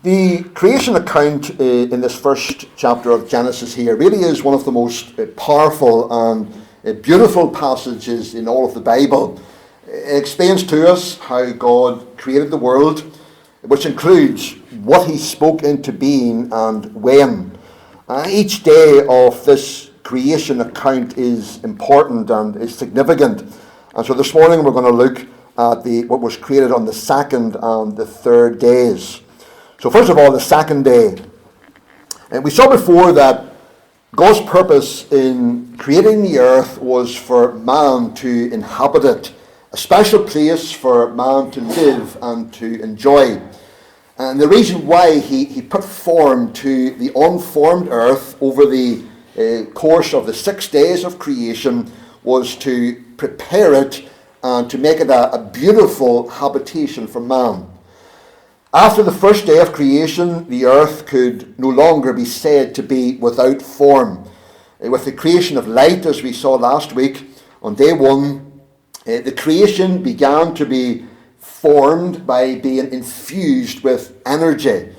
The creation account in this first chapter of Genesis here really is one of the most powerful and beautiful passages in all of the Bible. It explains to us how God created the world, which includes what he spoke into being and when. Each day of this creation account is important and is significant. And so this morning we're going to look at what was created on the second and the third days. So first of all, the second day. And we saw before that God's purpose in creating the earth was for man to inhabit it, a special place for man to live and to enjoy. And the reason why he put form to the unformed earth over the course of the 6 days of creation was to prepare it and to make it a beautiful habitation for man. After the first day of creation, the earth could no longer be said to be without form. With the creation of light, as we saw last week, on day one, the creation began to be formed by being infused with energy.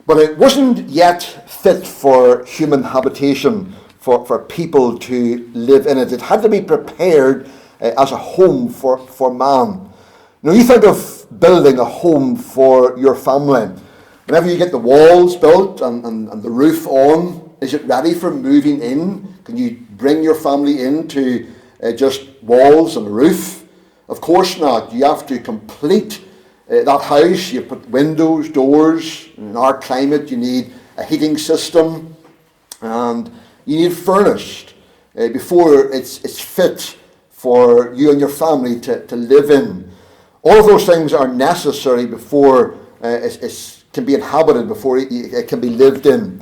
But it wasn't yet fit for human habitation, for people to live in it. It had to be prepared as a home for man. Now you think of building a home for your family. Whenever you get the walls built and the roof on, is it ready for moving in? Can you bring your family into just walls and a roof? Of course not. You have to complete that house. You put windows, doors. In our climate, you need a heating system, and you need it furnished before it's fit for you and your family to live in. All of those things are necessary before it can be inhabited, before it can be lived in.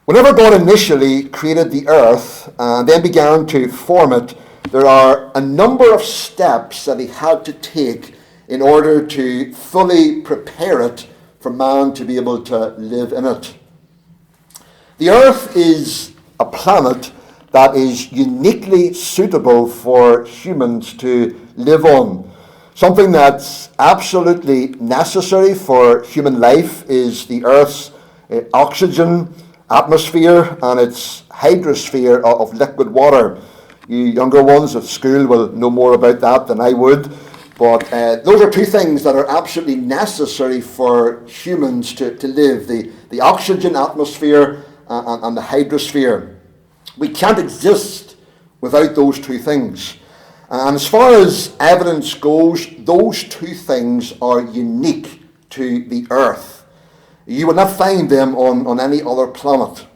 Whenever God initially created the earth and then began to form it, there are a number of steps that he had to take in order to fully prepare it for man to be able to live in it. The earth is a planet that is uniquely suitable for humans to live on. Something that's absolutely necessary for human life is the Earth's oxygen atmosphere and its hydrosphere of liquid water. You younger ones at school will know more about that than I would, but those are two things that are absolutely necessary for humans to live, the oxygen atmosphere and the hydrosphere. We can't exist without those two things. And as far as evidence goes, those two things are unique to the earth. You will not find them on any other planet.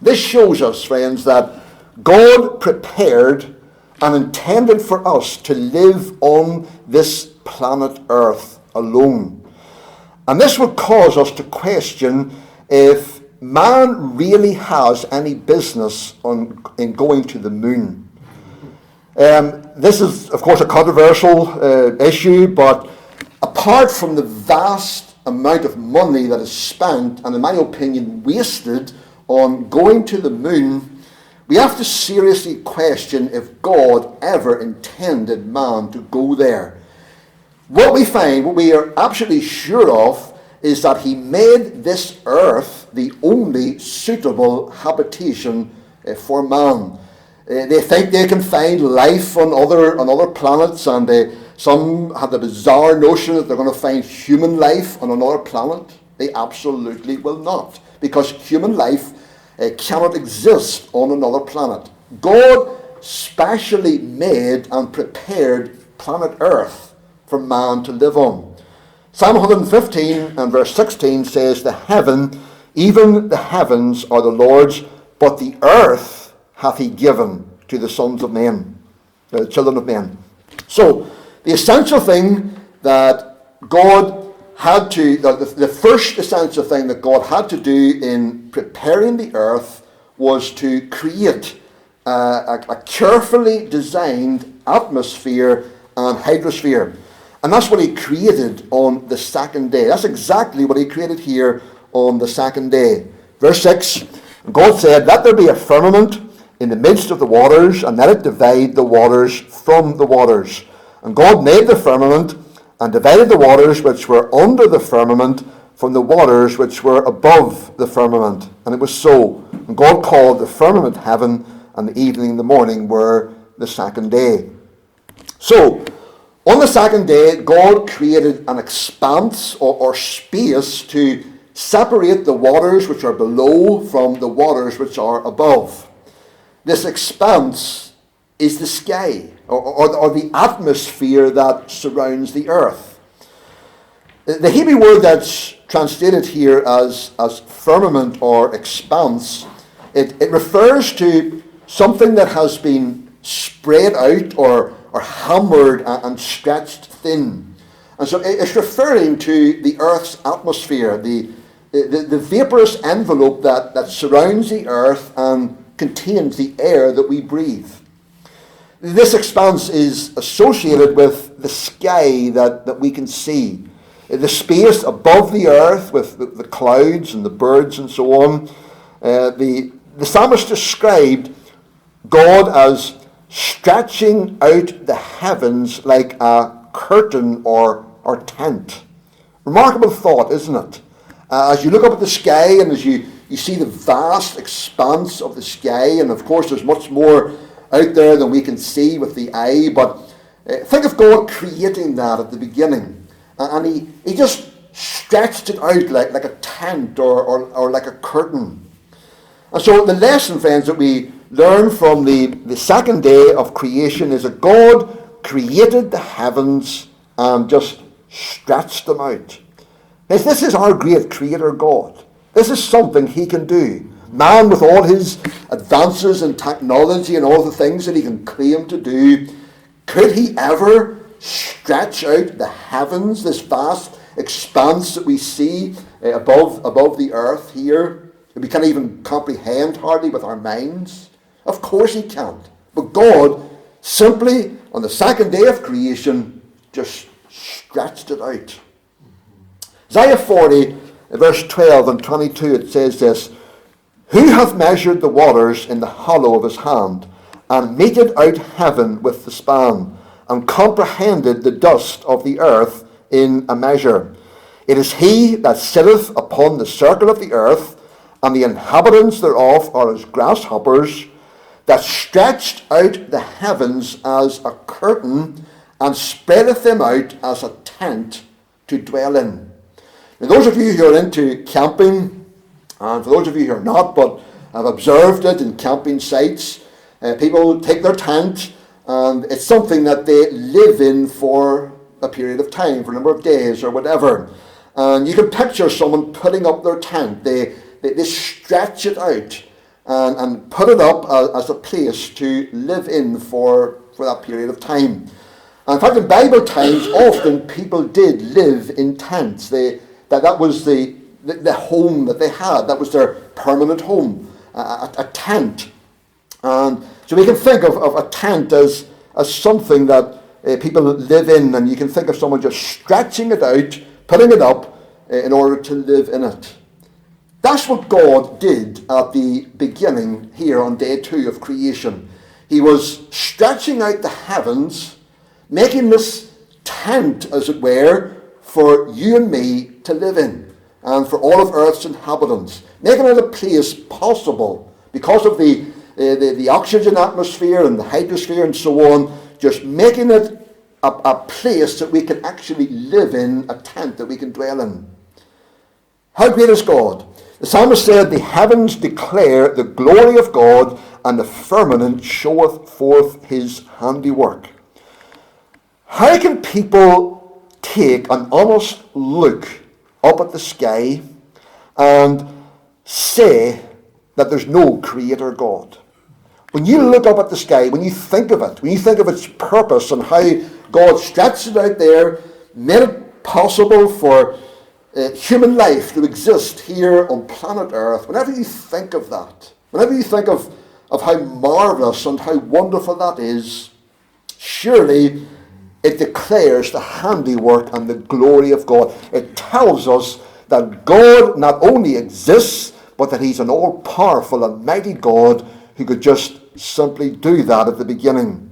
This shows us, friends, that God prepared and intended for us to live on this planet Earth alone. And this would cause us to question if man really has any business in going to the moon. This is, of course, a controversial issue, but apart from the vast amount of money that is spent, and in my opinion wasted, on going to the moon, we have to seriously question if God ever intended man to go there. What we find, what we are absolutely sure of, is that he made this earth the only suitable habitation for man. They think they can find life on other planets, and some have the bizarre notion that they're going to find human life on another planet. They absolutely will not, because human life cannot exist on another planet. God specially made and prepared planet Earth for man to live on. Psalm 115 and verse 16 says, even the heavens are the Lord's, but the earth hath he given to the sons of men, the children of men. So, the essential thing that God had to, the first essential thing that God had to do in preparing the earth was to create a carefully designed atmosphere and hydrosphere. And that's what he created on the second day. That's exactly what he created here on the second day. Verse 6, God said, let there be a firmament in the midst of the waters, and let it divide the waters from the waters. And God made the firmament, and divided the waters which were under the firmament from the waters which were above the firmament. And it was so. And God called the firmament heaven, and the evening and the morning were the second day. So, on the second day, God created an expanse or space to separate the waters which are below from the waters which are above. This expanse is the sky, or the atmosphere that surrounds the earth. The Hebrew word that's translated here as firmament or expanse, it refers to something that has been spread out or hammered and stretched thin. And so it's referring to the earth's atmosphere, the vaporous envelope that surrounds the earth and contains the air that we breathe. This expanse is associated with the sky that we can see. The space above the earth with the clouds and the birds and so on. The psalmist described God as stretching out the heavens like a curtain or tent. Remarkable thought, isn't it? As you look up at the sky and as you see the vast expanse of the sky, and of course there's much more out there than we can see with the eye, but think of God creating that at the beginning. And he just stretched it out like a tent or like a curtain. And so the lesson, friends, that we learn from the second day of creation is that God created the heavens and just stretched them out. Now, this is our great creator God. This is something he can do. Man, with all his advances in technology and all the things that he can claim to do, could he ever stretch out the heavens, this vast expanse that we see above the earth here, that we can't even comprehend hardly with our minds? Of course he can't. But God simply, on the second day of creation, just stretched it out. Isaiah 40, verse 12 and 22, it says this, "Who hath measured the waters in the hollow of his hand, and meted out heaven with the span, and comprehended the dust of the earth in a measure? It is he that sitteth upon the circle of the earth, and the inhabitants thereof are as grasshoppers, that stretched out the heavens as a curtain, and spreadeth them out as a tent to dwell in." Now, those of you who are into camping, and for those of you who are not, but have observed it in camping sites, people take their tent, and it's something that they live in for a period of time, for a number of days or whatever. And you can picture someone putting up their tent. They stretch it out and put it up as a place to live in for that period of time. And in fact, in Bible times, often people did live in tents. That was the home that they had. That was their permanent home, a tent. And so we can think of a tent as something that people live in, and you can think of someone just stretching it out, putting it up in order to live in it. That's what God did at the beginning here on day 2 of creation. He was stretching out the heavens, making this tent, as it were, for you and me to live in, and for all of Earth's inhabitants, making it a place possible because of the oxygen atmosphere and the hydrosphere and so on, just making it a place that we can actually live in, a tent that we can dwell in. How great is God? The psalmist said, "The heavens declare the glory of God, and the firmament showeth forth his handiwork." How can people take an honest look up at the sky and say that there's no creator God? When you look up at the sky, when you think of it, when you think of its purpose and how God stretched it out there, made it possible for human life to exist here on planet Earth, whenever you think of that, whenever you think of how marvelous and how wonderful that is, surely it declares the handiwork and the glory of God. It tells us that God not only exists, but that he's an all-powerful and mighty God who could just simply do that at the beginning.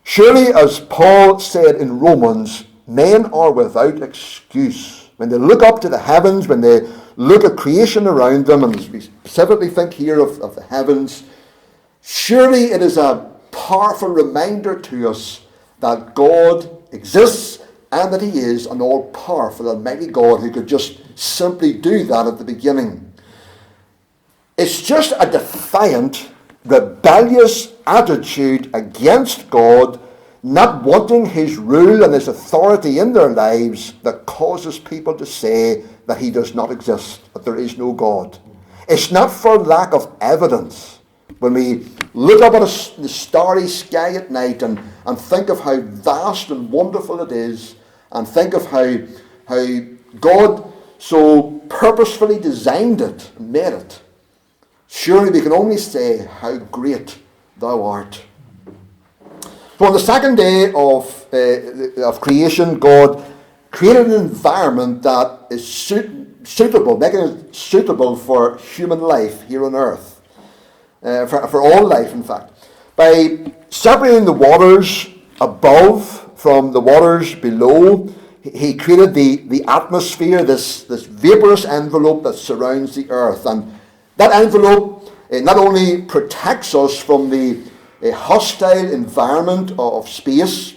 Surely, as Paul said in Romans, men are without excuse. When they look up to the heavens, when they look at creation around them, and we specifically think here of the heavens, surely it is a powerful reminder to us that God exists and that he is an all-powerful, almighty God who could just simply do that at the beginning. It's just a defiant, rebellious attitude against God, not wanting his rule and his authority in their lives, that causes people to say that he does not exist, that there is no God. It's not for lack of evidence. When we look up at the starry sky at night and think of how vast and wonderful it is, and think of how God so purposefully designed it and made it, surely we can only say how great thou art. So on the second day of creation, God created an environment that is suitable, making it suitable for human life here on earth. For all life, in fact. By separating the waters above from the waters below, he created the atmosphere, this vaporous envelope that surrounds the earth. And that envelope not only protects us from the hostile environment of space,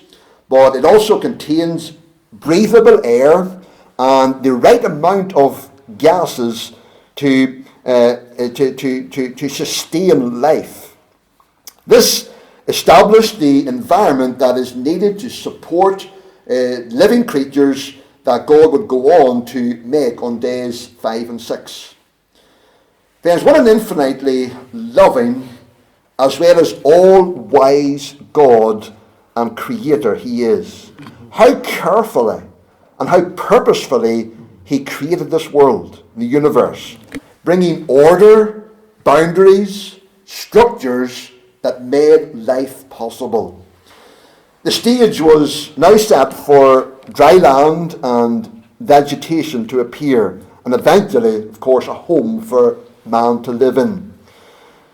but it also contains breathable air and the right amount of gases to sustain life. This established the environment that is needed to support living creatures that God would go on to make on days 5 and 6. Friends, what an infinitely loving as well as all-wise God and Creator he is. How carefully and how purposefully he created this world, the universe, bringing order, boundaries, structures that made life possible. The stage was now set for dry land and vegetation to appear, and eventually, of course, a home for man to live in.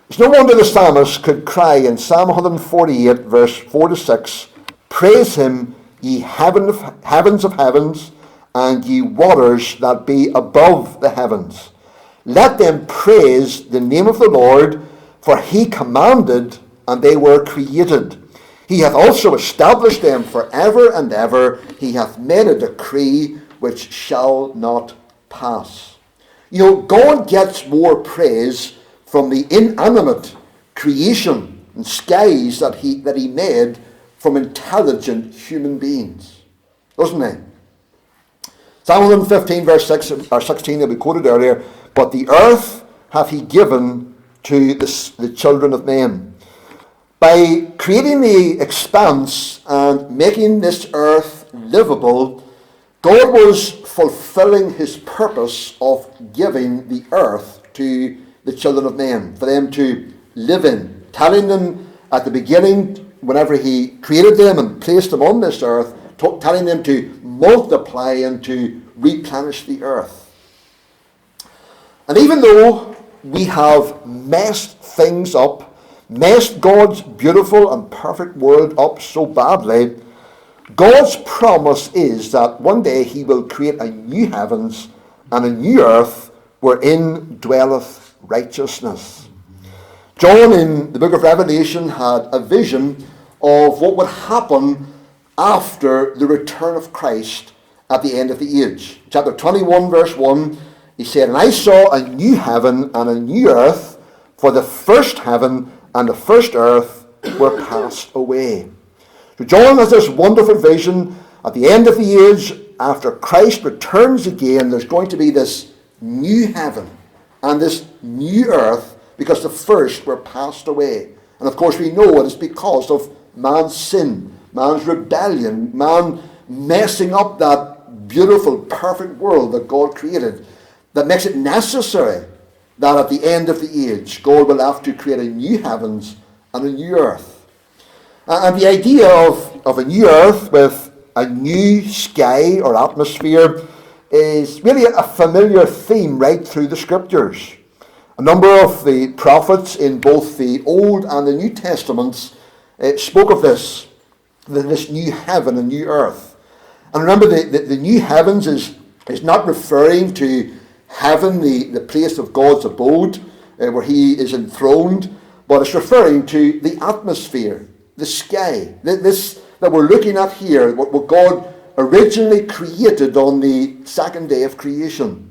It's no wonder the psalmist could cry in Psalm 148, verse 4 to 6, "Praise him, ye heavens of heavens, and ye waters that be above the heavens. Let them praise the name of the Lord, for he commanded, and they were created. He hath also established them for ever and ever. He hath made a decree which shall not pass." You know, God gets more praise from the inanimate creation and skies that he made from intelligent human beings, doesn't he? Psalm 115, verse 16 that we quoted earlier, "But the earth hath he given to the children of men." By creating the expanse and making this earth livable, God was fulfilling his purpose of giving the earth to the children of men, for them to live in, telling them at the beginning, whenever he created them and placed them on this earth, telling them to multiply and to replenish the earth. And even though we have messed things up, messed God's beautiful and perfect world up so badly, God's promise is that one day he will create a new heavens and a new earth wherein dwelleth righteousness. John in the book of Revelation had a vision of what would happen after the return of Christ at the end of the age. Chapter 21 verse 1, he said, "And I saw a new heaven and a new earth, for the first heaven and the first earth were passed away." So John has this wonderful vision at the end of the age, after Christ returns again, there's going to be this new heaven and this new earth, because the first were passed away. And of course we know it is because of man's sin, man's rebellion, man messing up that beautiful, perfect world that God created, that makes it necessary that at the end of the age, God will have to create a new heavens and a new earth. And the idea of a new earth with a new sky or atmosphere is really a familiar theme right through the scriptures. A number of the prophets in both the Old and the New Testaments spoke of this new heaven and new earth. And remember, the new heavens is not referring to heaven, the place of God's abode, where he is enthroned, but it's referring to the atmosphere, the sky, this that we're looking at here, what God originally created on the second day of creation.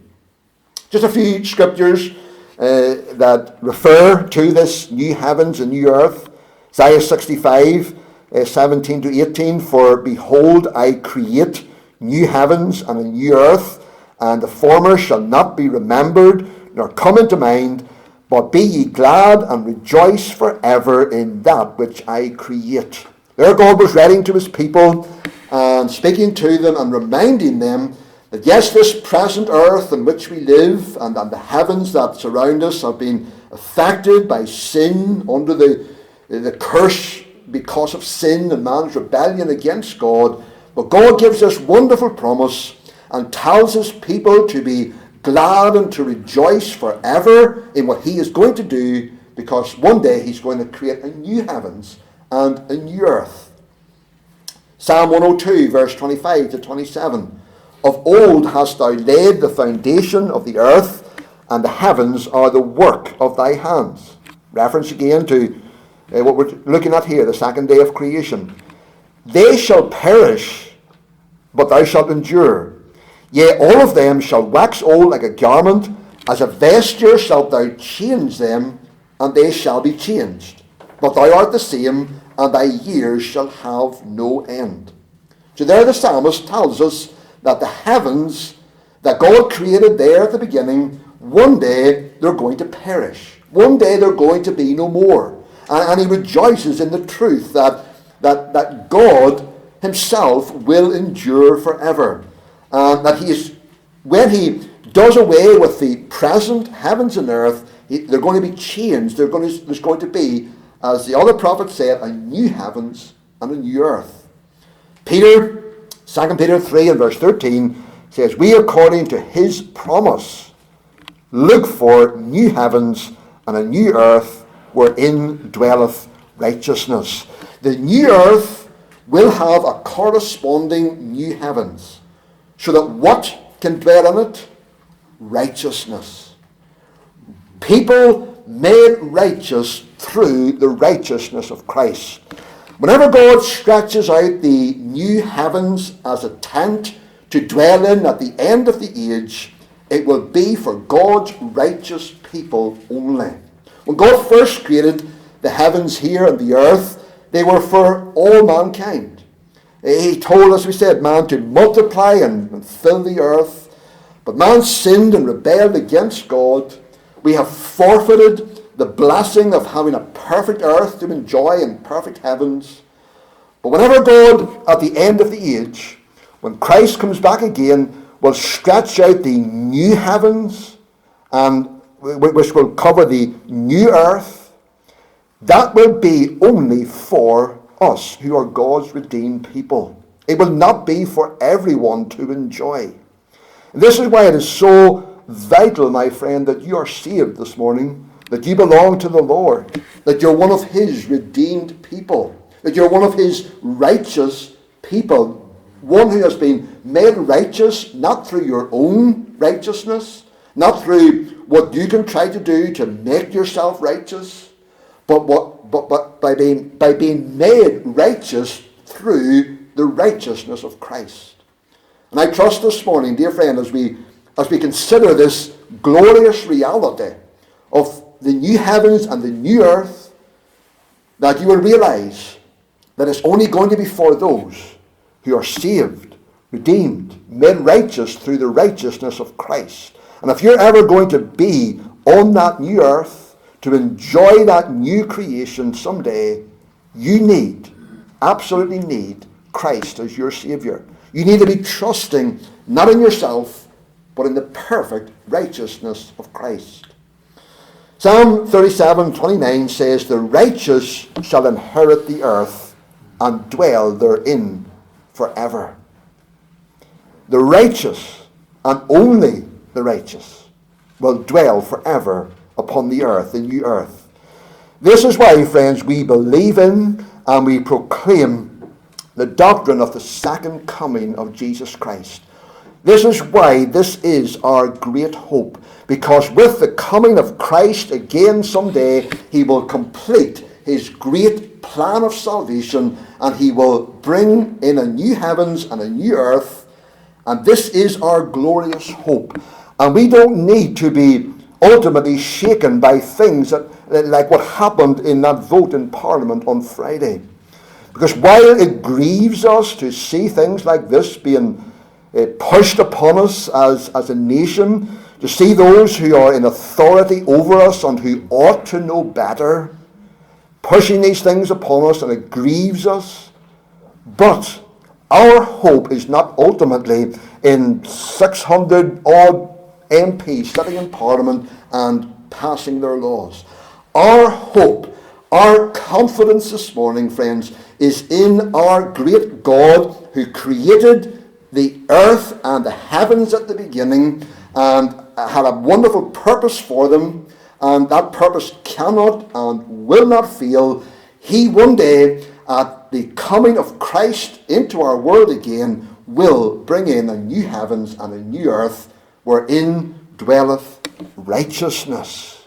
Just a few scriptures that refer to this new heavens and new earth. Isaiah 65, 17 to 18, for behold, I create new heavens and a new earth, and the former shall not be remembered, nor come into mind, but be ye glad and rejoice forever in that which I create. There God was writing to his people and speaking to them and reminding them that yes, this present earth in which we live and the heavens that surround us have been affected by sin, under the curse because of sin and man's rebellion against God. But God gives this wonderful promise and tells his people to be glad and to rejoice forever in what he is going to do, because one day he's going to create a new heavens and a new earth. Psalm 102, verse 25 to 27. Of old hast thou laid the foundation of the earth, and the heavens are the work of thy hands. Reference again to what we're looking at here, the second day of creation. They shall perish, but thou shalt endure. Yea, all of them shall wax old like a garment. As a vesture shalt thou change them, and they shall be changed. But thou art the same, and thy years shall have no end. So there the psalmist tells us that the heavens that God created there at the beginning, one day they're going to perish. One day they're going to be no more. And he rejoices in the truth that God himself will endure forever. And that when he does away with the present heavens and earth, they're going to be changed. There's going to be, as the other prophet said, a new heavens and a new earth. 2 Peter 3 and verse 13 says, we according to his promise look for new heavens and a new earth wherein dwelleth righteousness. The new earth will have a corresponding new heavens, so that what can dwell in it? Righteousness. People made righteous through the righteousness of Christ. Whenever God stretches out the new heavens as a tent to dwell in at the end of the age, it will be for God's righteous people only. When God first created the heavens here and the earth, they were for all mankind. He told, as we said, man to multiply and fill the earth. But man sinned and rebelled against God. We have forfeited the blessing of having a perfect earth to enjoy and perfect heavens. But whenever God, at the end of the age, when Christ comes back again, will stretch out the new heavens, and which will cover the new earth, that will be only for us who are God's redeemed people. It will not be for everyone to enjoy. And this is why it is so vital, my friend, that you are saved this morning, that you belong to the Lord, that you're one of his redeemed people, that you're one of his righteous people, one who has been made righteous not through your own righteousness, not through what you can try to do to make yourself righteous, but by being made righteous through the righteousness of Christ. And I trust this morning, dear friend, as we consider this glorious reality of the new heavens and the new earth, that you will realize that it's only going to be for those who are saved, redeemed, made righteous through the righteousness of Christ. And if you're ever going to be on that new earth, to enjoy that new creation someday, you absolutely need Christ as your Savior. You need to be trusting not in yourself, but in the perfect righteousness of Christ. Psalm 37:29 says, the righteous shall inherit the earth and dwell therein forever. The righteous, and only the righteous, will dwell forever upon the earth, the new earth. This is why, friends, we believe in and we proclaim the doctrine of the second coming of Jesus Christ. This is why this is our great hope, because with the coming of Christ again someday, he will complete his great plan of salvation, and he will bring in a new heavens and a new earth, and this is our glorious hope. And we don't need to be ultimately shaken by things like what happened in that vote in Parliament on Friday. Because while it grieves us to see things like this being pushed upon us as a nation, to see those who are in authority over us and who ought to know better, pushing these things upon us, and it grieves us. But our hope is not ultimately in 600 odd MPs sitting in Parliament and passing their laws. Our hope, our confidence this morning, friends, is in our great God who created the earth and the heavens at the beginning and had a wonderful purpose for them, and that purpose cannot and will not fail. He one day, at the coming of Christ into our world again, will bring in a new heavens and a new earth wherein dwelleth righteousness.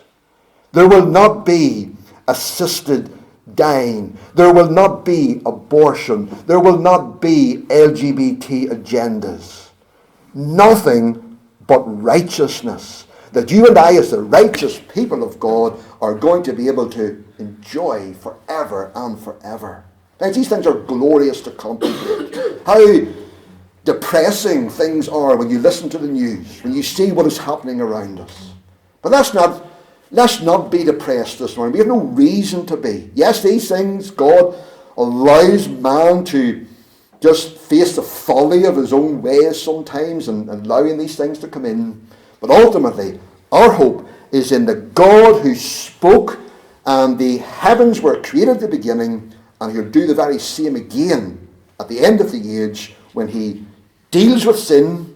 There will not be assisted dying. There will not be abortion. There will not be LGBT agendas. Nothing but righteousness that you and I, as the righteous people of God, are going to be able to enjoy forever and forever. Now, these things are glorious to contemplate. How depressing things are when you listen to the news, when you see what is happening around us. But let's not be depressed this morning. We have no reason to be. Yes, these things, God allows man to just face the folly of his own ways sometimes and allowing these things to come in. But ultimately, our hope is in the God who spoke, and the heavens were created at the beginning, and he'll do the very same again at the end of the age when he deals with sin,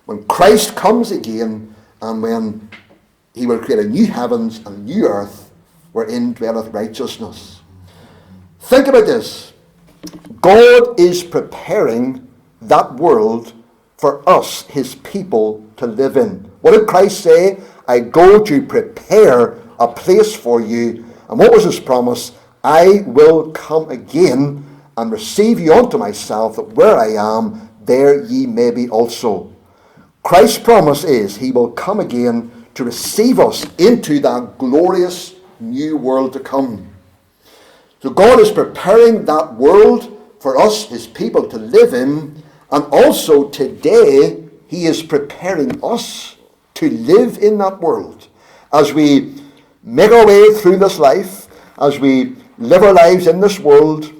when Christ comes again, and when he will create a new heavens and a new earth wherein dwelleth righteousness. Think about this. God is preparing that world for us, his people, to live in. What did Christ say? I go to prepare a place for you. And what was his promise? I will come again and receive you unto myself, that where I am, there ye may be also. Christ's promise is he will come again to receive us into that glorious new world to come. So God is preparing that world for us, his people, to live in, and also today he is preparing us to live in that world. As we make our way through this life, as we live our lives in this world,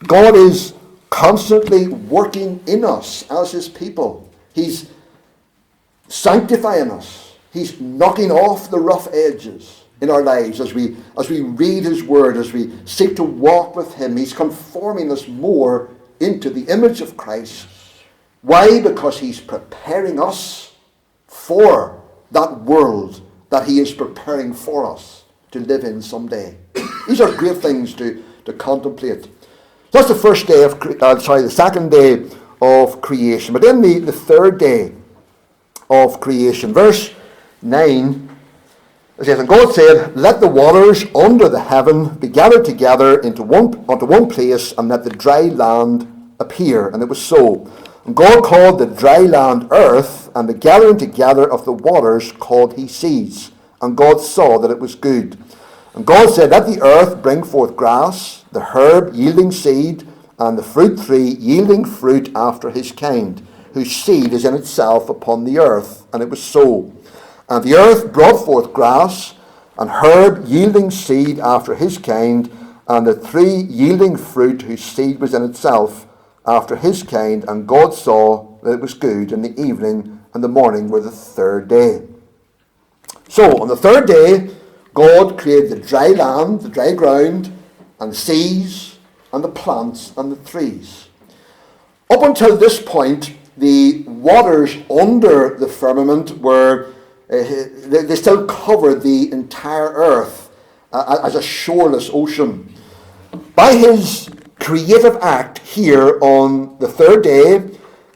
God is constantly working in us as his people. He's sanctifying us. He's knocking off the rough edges in our lives as we read his word, as we seek to walk with him. He's conforming us more into the image of Christ. Why? Because he's preparing us for that world that he is preparing for us to live in someday. These are great things to contemplate. That's the second day of creation. But then the third day of creation, verse 9, it says, and God said, let the waters under the heaven be gathered together onto one place, and let the dry land appear. And it was so. And God called the dry land earth, and the gathering together of the waters called he seas. And God saw that it was good. And God said, let the earth bring forth grass, the herb yielding seed, and the fruit tree yielding fruit after his kind, whose seed is in itself upon the earth. And it was so. And the earth brought forth grass, and herb yielding seed after his kind, and the tree yielding fruit whose seed was in itself after his kind. And God saw that it was good, and the evening and the morning were the third day. So on the third day, God created the dry land, the dry ground, and the seas, and the plants, and the trees. Up until this point, the waters under the firmament were, they still covered the entire earth as a shoreless ocean. By his creative act here on the third day,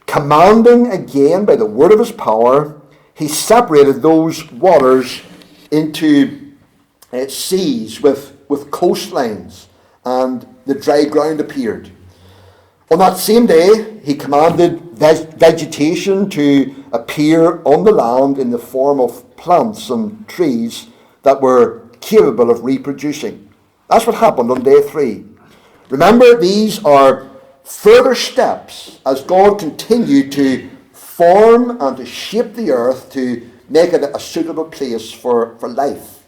commanding again by the word of his power, he separated those waters into seas with coastlines, and the dry ground appeared. On that same day, he commanded vegetation to appear on the land in the form of plants and trees that were capable of reproducing. That's what happened on day 3. Remember, these are further steps as God continued to form and to shape the earth to make it a suitable place for life.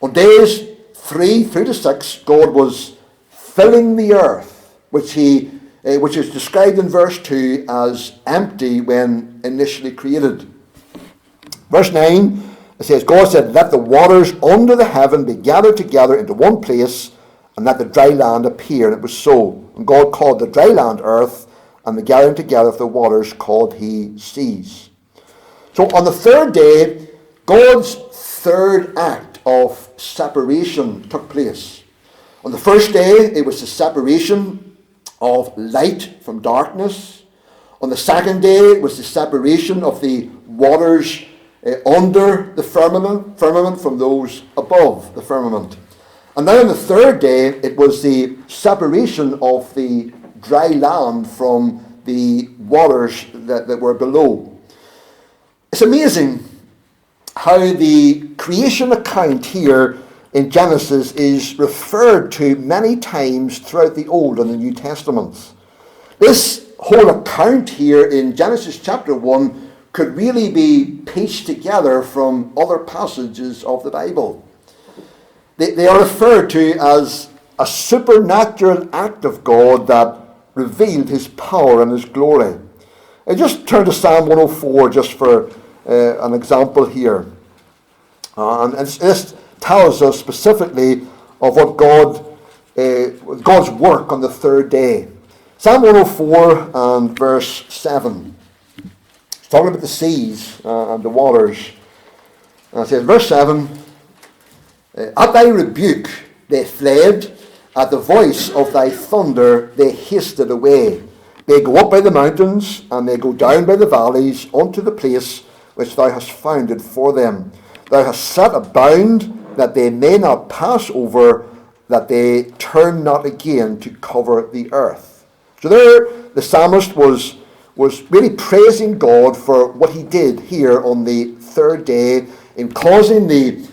On days 3 through to 6, God was filling the earth, which is described in verse 2 as empty when initially created. Verse 9, it says, God said, let the waters under the heaven be gathered together into one place, and let the dry land appear. And it was so. And God called the dry land earth, and the gathering together of the waters called he seas. So on the third day, God's third act of separation took place. On the first day, it was the separation of light from darkness. On the second day, it was the separation of the waters under the firmament from those above the firmament. And then on the third day, it was the separation of the dry land from the waters that were below. It's amazing how the creation account here in Genesis is referred to many times throughout the Old and the New Testaments. This whole account here in Genesis chapter 1 could really be pieced together from other passages of the Bible. They are referred to as a supernatural act of God that revealed his power and his glory. I just turn to Psalm 104 just for an example here. And this tells us specifically of what God's work on the third day. Psalm 104 and verse 7. It's talking about the seas and the waters. And it says, verse 7, at thy rebuke they fled, at the voice of thy thunder they hasted away. They go up by the mountains, and they go down by the valleys, unto the place which thou hast founded for them. Thou hast set a bound, that they may not pass over, that they turn not again to cover the earth. So there the psalmist was really praising God for what he did here on the third day in causing the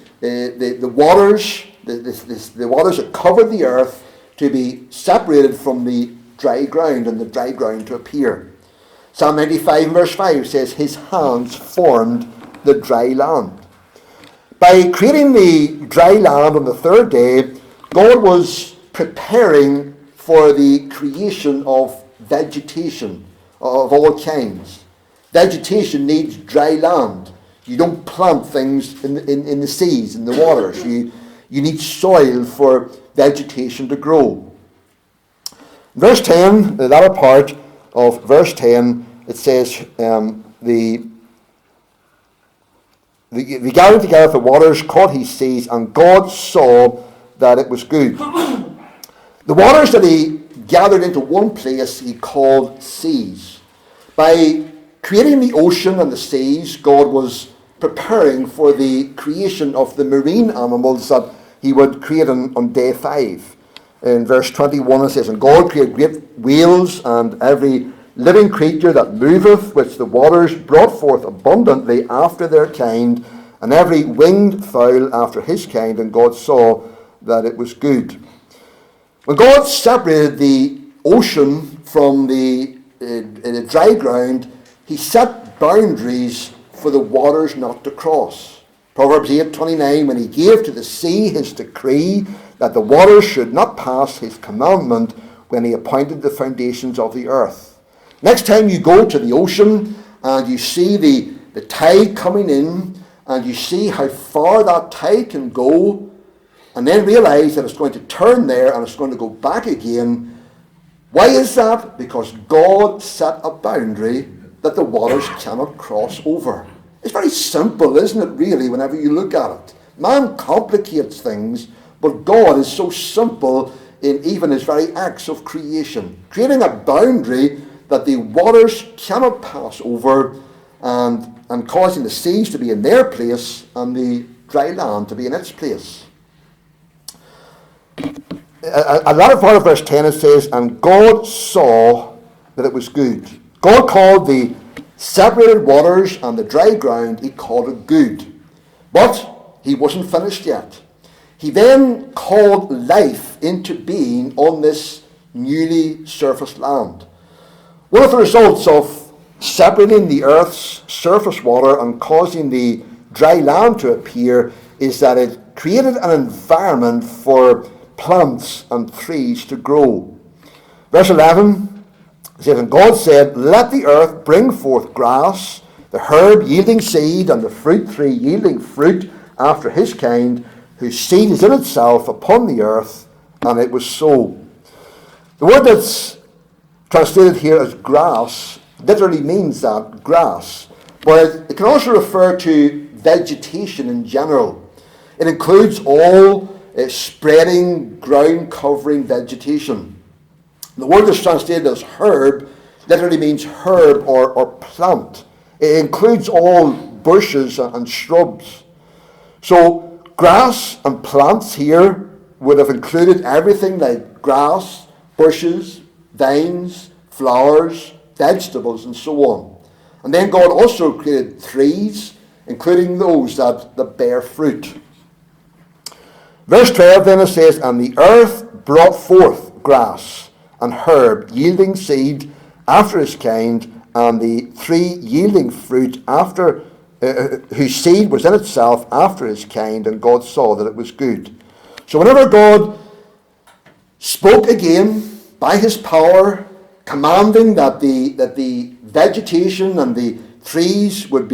waters, the waters that covered the earth to be separated from the dry ground, and the dry ground to appear. Psalm 95 verse 5 says, his hands formed the dry land. By creating the dry land on the third day, God was preparing for the creation of vegetation of all kinds. Vegetation needs dry land. You don't plant things in the seas, in the waters. You need soil for vegetation to grow. Verse 10, the latter part of verse 10, it says, the gathering together of the waters called he seas, and God saw that it was good. The waters that he gathered into one place he called seas. By creating the ocean and the seas, God was preparing for the creation of the marine animals that he would create on day 5. In verse 21 it says, and God created great whales and every living creature that moveth, which the waters brought forth abundantly after their kind, and every winged fowl after his kind, and God saw that it was good. When God separated the ocean from the dry ground, he set boundaries for the waters not to cross. Proverbs 8:29, when he gave to the sea his decree that the waters should not pass his commandment, when he appointed the foundations of the earth. Next time you go to the ocean and you see the tide coming in, and you see how far that tide can go, and then realize that it's going to turn there and it's going to go back again. Why is that? Because God set a boundary that the waters cannot cross over. It's very simple, isn't it, really, whenever you look at it? Man complicates things, but God is so simple in even his very acts of creation, creating a boundary that the waters cannot pass over, and causing the seas to be in their place and the dry land to be in its place. A latter part of verse 10, it says, and God saw that it was good. God called the separated waters and the dry ground, he called it good. But he wasn't finished yet. He then called life into being on this newly surfaced land. One of the results of separating the earth's surface water and causing the dry land to appear is that it created an environment for plants and trees to grow. Verse 11 says, and God said, let the earth bring forth grass, the herb yielding seed, and the fruit tree yielding fruit after his kind, whose seed is in itself upon the earth. And it was so. The word that's translated here as grass literally means that, grass. But it can also refer to vegetation in general. It includes all spreading, ground-covering vegetation. The word that's translated as herb literally means herb or plant. It includes all bushes and shrubs. So grass and plants here would have included everything like grass, bushes, vines, flowers, vegetables, and so on. And then God also created trees, including those that bear fruit. Verse 12 then it says, and the earth brought forth grass and herb yielding seed after his kind, and the tree yielding fruit after whose seed was in itself after his kind, and God saw that it was good. So whenever God spoke again by his power, commanding that the vegetation and the trees would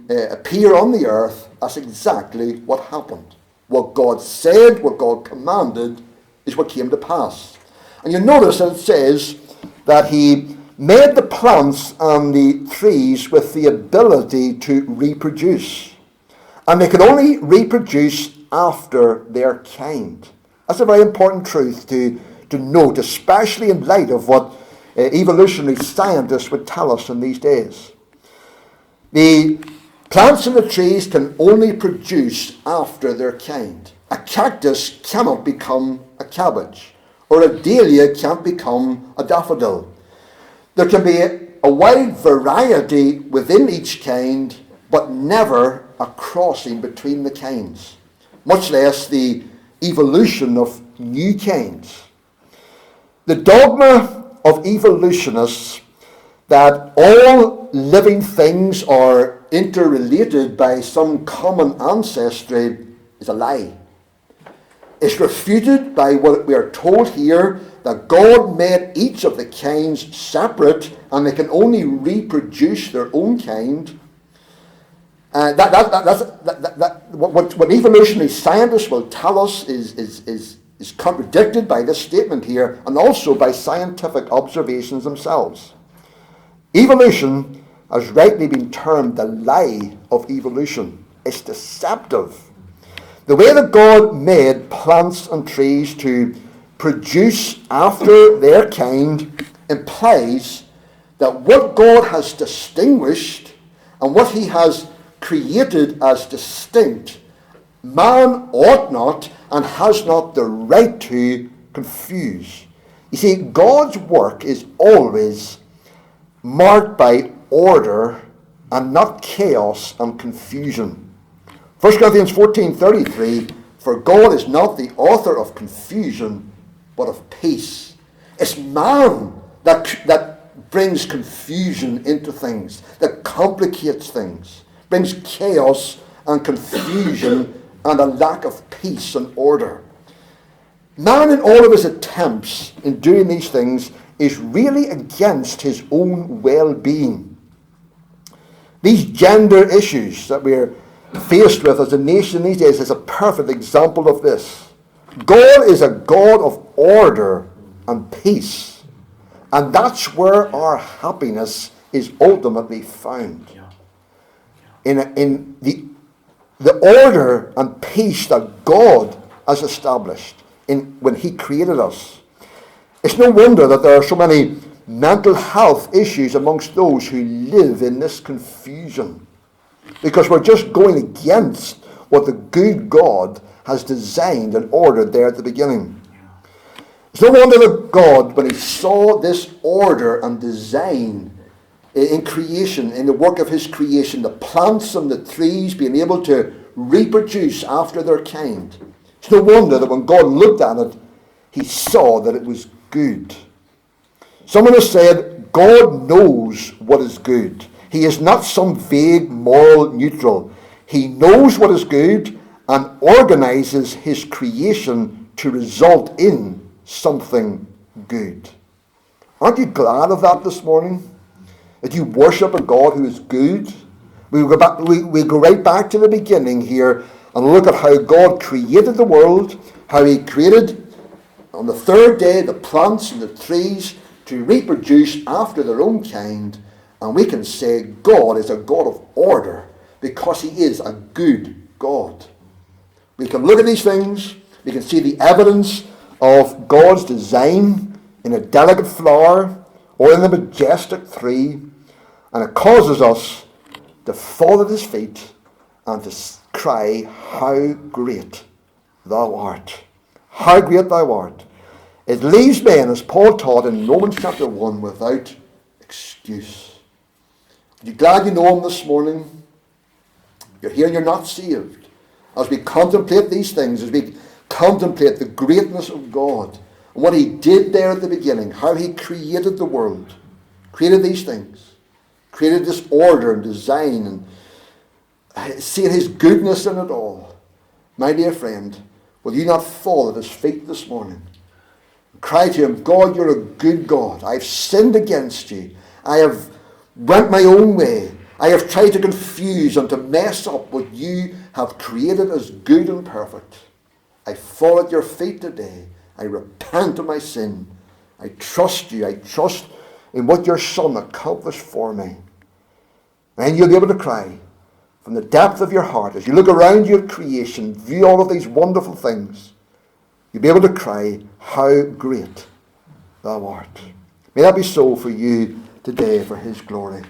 appear on the earth, that's exactly what happened. What God said, what God commanded, is what came to pass. And you notice that it says that he made the plants and the trees with the ability to reproduce. And they could only reproduce after their kind. That's a very important truth to note, especially in light of what evolutionary scientists would tell us in these days. The plants and the trees can only produce after their kind. A cactus cannot become a cabbage, or a dahlia can't become a daffodil. There can be a wide variety within each kind, but never a crossing between the kinds, much less the evolution of new kinds. The dogma of evolutionists that all living things are interrelated by some common ancestry is a lie. It's refuted by what we are told here, that God made each of the kinds separate and they can only reproduce their own kind. What evolutionary scientists will tell us is contradicted by this statement here, and also by scientific observations themselves. Evolution has rightly been termed the lie of evolution. It's deceptive. The way that God made plants and trees to produce after their kind implies that what God has distinguished and what he has created as distinct, man ought not and has not the right to confuse. You see, God's work is always marked by order and not chaos and confusion. 1 Corinthians 14:33, for God is not the author of confusion, but of peace. It's man that brings confusion into things, that complicates things, brings chaos and confusion and a lack of peace and order. Man, in all of his attempts in doing these things, is really against his own well-being. These gender issues that we're faced with as a nation these days is a perfect example of this. God is a God of order and peace, and that's where our happiness is ultimately found. In the order and peace that God has established when he created us. It's no wonder that there are so many mental health issues amongst those who live in this confusion, because we're just going against what the good God has designed and ordered there at the beginning. It's no wonder that God, when he saw this order and design in creation, in the work of his creation, the plants and the trees being able to reproduce after their kind, it's no wonder that when God looked at it, he saw that it was good. Someone has said, God knows what is good. He is not some vague moral neutral. He knows what is good and organizes his creation to result in something good. Aren't you glad of that this morning? That you worship a God who is good? We go right back to the beginning here and look at how God created the world, how he created on the third day the plants and the trees to reproduce after their own kind. And we can say God is a God of order because he is a good God. We can look at these things, we can see the evidence of God's design in a delicate flower or in a majestic tree, and it causes us to fall at his feet and to cry, how great thou art. How great thou art. It leaves men, as Paul taught in Romans chapter 1, without excuse. Are you glad you know him this morning? You're here and you're not saved. As we contemplate these things, as we contemplate the greatness of God and what he did there at the beginning, how he created the world, created these things, created this order and design, and seeing his goodness in it all. My dear friend, will you not fall at his feet this morning? Cry to him, God, you're a good God. I've sinned against you. I have went my own way. I have tried to confuse and to mess up what you have created as good and perfect. I fall at your feet today. I repent of my sin. I trust you. I trust in what your Son accomplished for me. And you'll be able to cry from the depth of your heart as you look around your creation, view all of these wonderful things. You'll be able to cry, how great thou art. May that be so for you today, for his glory.